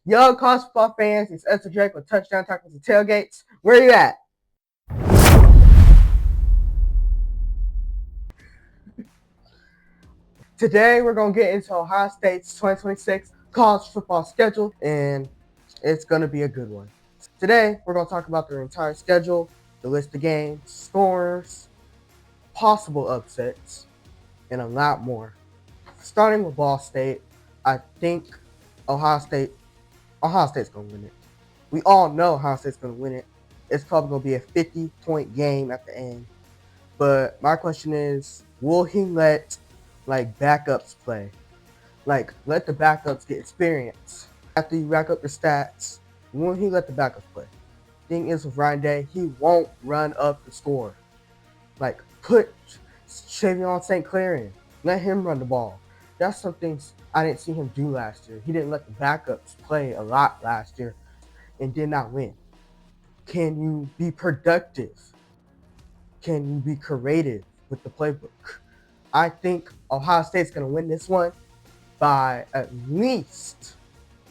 Yo, college football fans, it's Esther Drake with Touchdown Tacos and Tailgates. Where you at? Today, we're going to get into Ohio State's 2026 college football schedule, and it's going to be a good one. Today, we're going to talk about their entire schedule, the list of games, scores, possible upsets, and a lot more. Starting with Ball State, I think Ohio State's going to win it. We all know Ohio State's going to win it. It's probably going to be a 50-point game at the end. But my question is, will he let backups play? Let the backups get experience. After you rack up your stats, will he let the backups play? Thing is with Ryan Day, he won't run up the score. Put Shavion St. Clair in. Let him run the ball. That's some things I didn't see him do last year. He didn't let the backups play a lot last year and did not win. Can you be productive? Can you be creative with the playbook? I think Ohio State's going to win this one by at least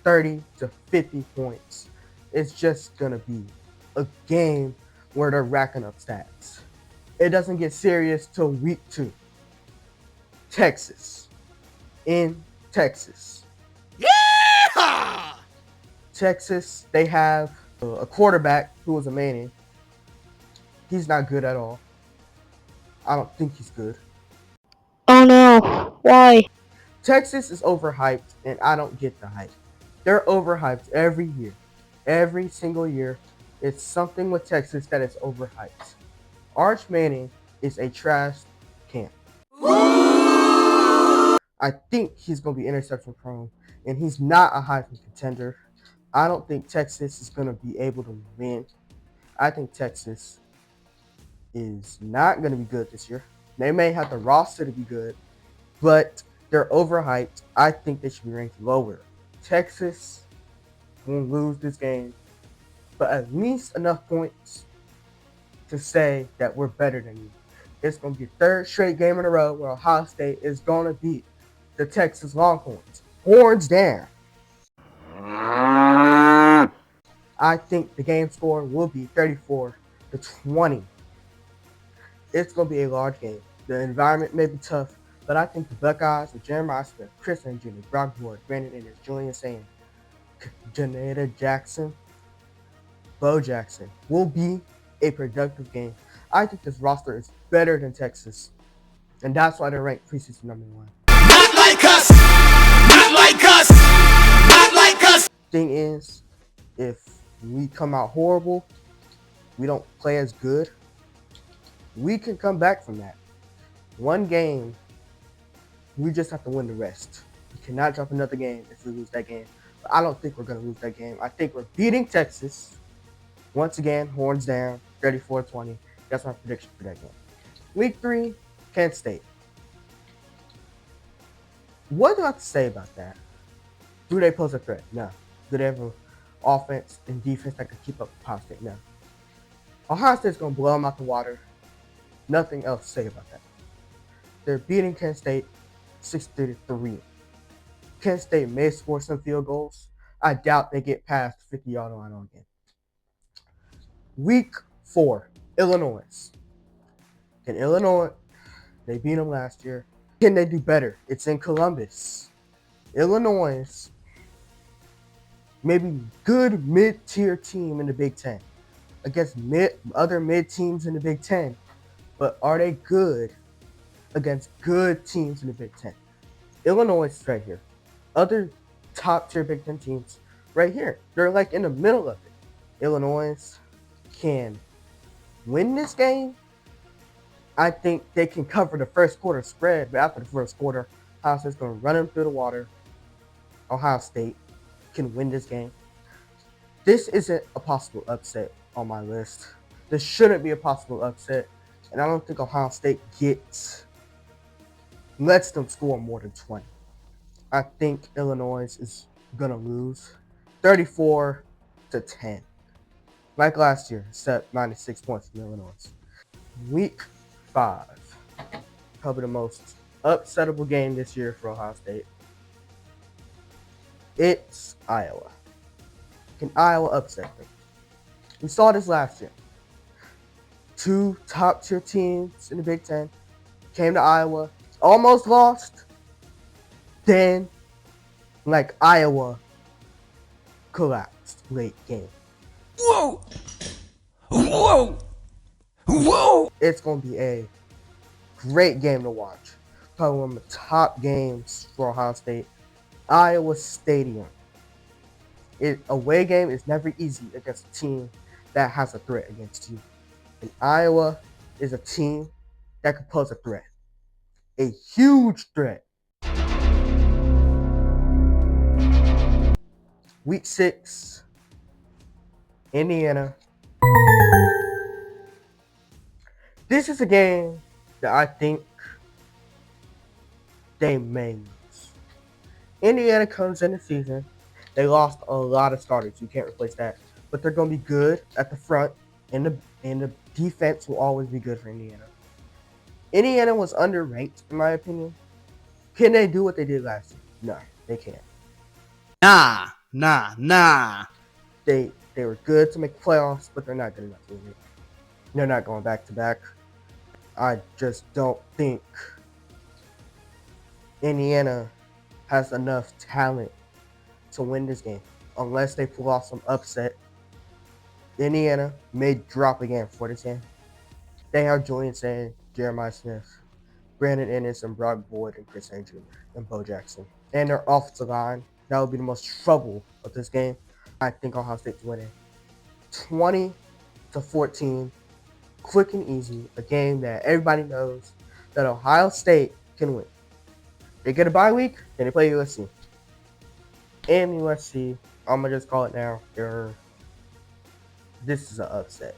30 to 50 points. It's just going to be a game where they're racking up stats. It doesn't get serious till week 2. Texas. In Texas. Yeah! Texas, they have a quarterback who was a Manning. He's not good at all. I don't think he's good. Oh no, why? Texas is overhyped, and I don't get the hype. They're overhyped every year. Every single year, it's something with Texas that is overhyped. Arch Manning is a trash can. I think he's going to be interception prone, and he's not a Heisman contender. I don't think Texas is going to be able to win. I think Texas is not going to be good this year. They may have the roster to be good, but they're overhyped. I think they should be ranked lower. Texas will lose this game, but at least enough points to say that we're better than you. It's going to be a third straight game in a row where Ohio State is going to beat the Texas Longhorns. Horns down. I think the game score will be 34-20. It's going to be a large game. The environment may be tough, but I think the Buckeyes with Jeremiah Smith, Chris Herndon Jr., Brock Ward, Brandon Ayers, Julian Sand, Janetta Jackson, Bo Jackson will be a productive game. I think this roster is better than Texas, and that's why they're ranked preseason number 1. Not like us! Not like us! Not like us! Thing is, if we come out horrible, we don't play as good, we can come back from that. One game, we just have to win the rest. We cannot drop another game if we lose that game. But I don't think we're going to lose that game. I think we're beating Texas. Once again, horns down, 34-20. That's my prediction for that game. Week 3, Kent State. What do I have to say about that? Do they pose a threat? No. Do they have an offense and defense that can keep up with Ohio State? No. Ohio State's going to blow them out the water. Nothing else to say about that. They're beating Kent State 6-3. Kent State may score some field goals. I doubt they get past the 50-yard line on again. Week 4, Illinois. In Illinois, they beat them last year. Can they do better? It's in Columbus. Illinois, maybe good mid-tier team in the Big Ten against other mid teams in the Big Ten. But are they good against good teams in the Big Ten? Illinois is right here. Other top-tier Big Ten teams right here. They're in the middle of it. Illinois can win this game. I think they can cover the first quarter spread, but after the first quarter, Ohio State's going to run them through the water. Ohio State can win this game. This isn't a possible upset on my list. This shouldn't be a possible upset, and I don't think Ohio State lets them score more than 20. I think Illinois is going to lose 34-10. Like last year, except 96 points from Illinois. Week 5. Probably the most upsettable game this year for Ohio State. It's Iowa. Can Iowa upset them? We saw this last year. Two top-tier teams in the Big Ten came to Iowa, almost lost. Then, Iowa collapsed late game. Whoa! Whoa! Whoa! It's going to be a great game to watch. Probably one of the top games for Ohio State. Iowa Stadium. Away game is never easy against a team that has a threat against you. And Iowa is a team that could pose a threat. A huge threat. Week 6, Indiana. This is a game that I think they may lose. Indiana comes in the season. They lost a lot of starters. You can't replace that. But they're going to be good at the front, and the defense will always be good for Indiana. Indiana was underranked, in my opinion. Can they do what they did last year? No, they can't. Nah. They were good to make the playoffs, but they're not good enough to win it. They're not going back to back. I just don't think Indiana has enough talent to win this game unless they pull off some upset. Indiana may drop again for this game. They have Julian Sain, Jeremiah Smith, Brandon Ennis, and Brock Boyd, and Chris Andrew, and Bo Jackson. And their offensive line, that would be the most trouble of this game. I think Ohio State's winning 20-14, quick and easy. A game that everybody knows that Ohio State can win. They get a bye week, then they play USC. And USC, I'm gonna just call it now. This is an upset.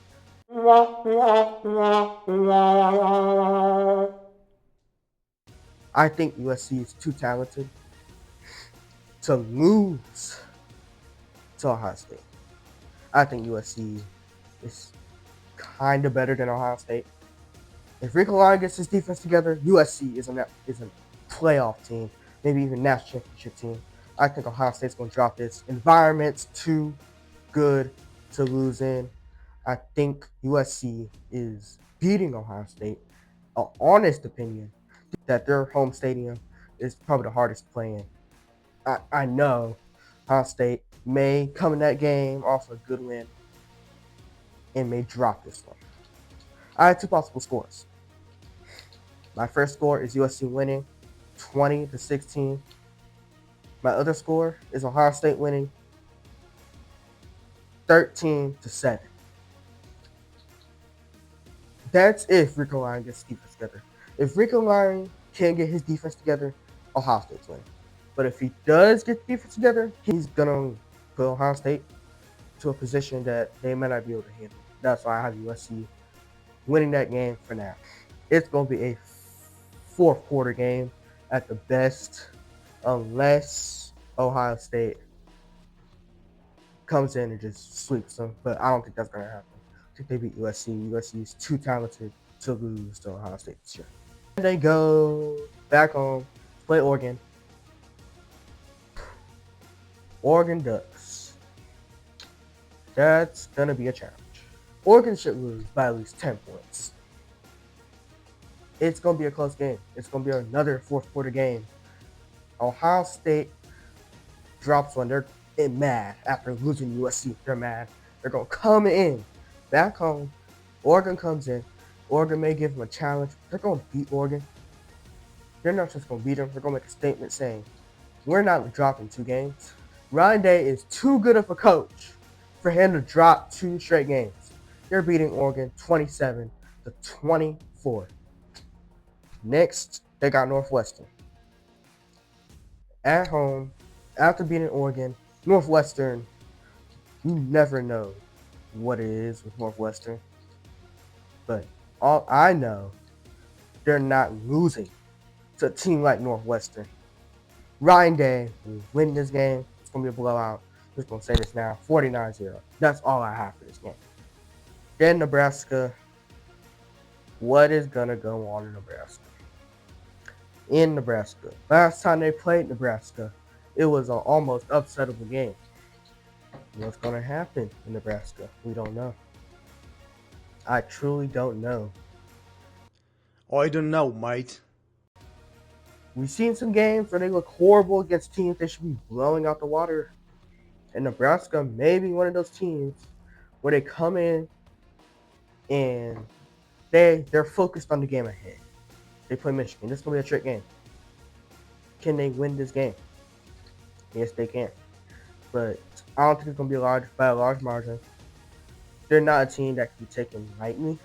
I think USC is too talented to lose to Ohio State. I think USC is kind of better than Ohio State. If Rico Lyon gets his defense together, USC is a playoff team, maybe even national championship team. I think Ohio State's going to drop this. Environment's too good to lose in. I think USC is beating Ohio State. An honest opinion that their home stadium is probably the hardest to play in. I know Ohio State may come in that game off a good win and may drop this one. I have two possible scores. My first score is USC winning 20-16. My other score is Ohio State winning 13-7. That's if Rico Lyon gets his defense together. If Rico Lyon can't get his defense together, Ohio State's winning. But if he does get the defense together, he's going to put Ohio State to a position that they might not be able to handle. That's why I have USC winning that game for now. It's going to be a fourth quarter game at the best, unless Ohio State comes in and just sweeps them. But I don't think that's going to happen. I think they beat USC. USC is too talented to lose to Ohio State this year. And they go back home, play Oregon. Oregon Ducks. That's going to be a challenge. Oregon should lose by at least 10 points. It's going to be a close game. It's going to be another fourth quarter game. Ohio State drops one. They're mad after losing USC. They're mad. They're going to come in back home. Oregon comes in. Oregon may give them a challenge. They're going to beat Oregon. They're not just going to beat them. They're going to make a statement saying, we're not dropping 2 games. Ryan Day is too good of a coach for him to drop 2 straight games. They're beating Oregon 27-24. Next, they got Northwestern. At home, after beating Oregon, Northwestern, you never know what it is with Northwestern. But all I know, they're not losing to a team like Northwestern. Ryan Day will win this game. It's going to be a blowout. I'm just going to say this now. 49-0. That's all I have for this game. Then Nebraska. What is going to go on in Nebraska? In Nebraska. Last time they played Nebraska, it was an almost upsettable game. What's going to happen in Nebraska? We don't know. I truly don't know. I don't know, mate. We've seen some games where they look horrible against teams they should be blowing out the water. And Nebraska may be one of those teams where they come in and they're focused on the game ahead. They play Michigan. This is going to be a trick game. Can they win this game? Yes, they can. But I don't think it's going to be by a large margin. They're not a team that can be taken lightly.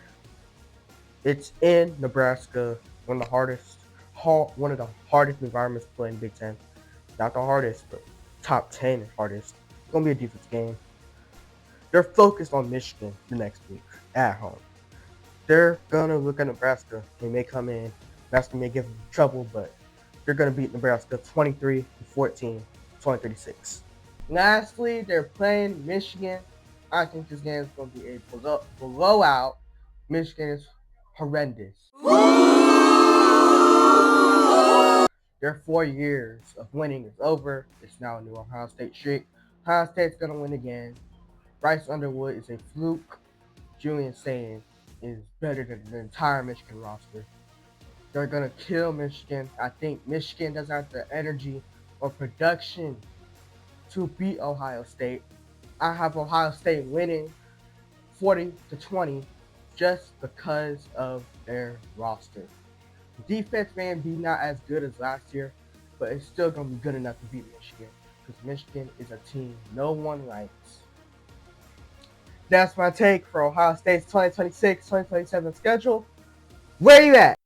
It's in Nebraska, one of the hardest environments to play in Big Ten. Not the hardest, but top 10 hardest. It's going to be a defense game. They're focused on Michigan the next week at home. They're going to look at Nebraska. They may come in. Nebraska may give them trouble, but they're going to beat Nebraska 23-14, 20-36. Lastly, they're playing Michigan. I think this game is going to be a blowout. Michigan is horrendous. Their 4 years of winning is over. It's now a new Ohio State streak. Ohio State's going to win again. Bryce Underwood is a fluke. Julian Sayin is better than the entire Michigan roster. They're going to kill Michigan. I think Michigan doesn't have the energy or production to beat Ohio State. I have Ohio State winning 40-20 just because of their roster. The defense may be not as good as last year, but it's still going to be good enough to beat Michigan because Michigan is a team no one likes. That's my take for Ohio State's 2026-2027 schedule. Where you at?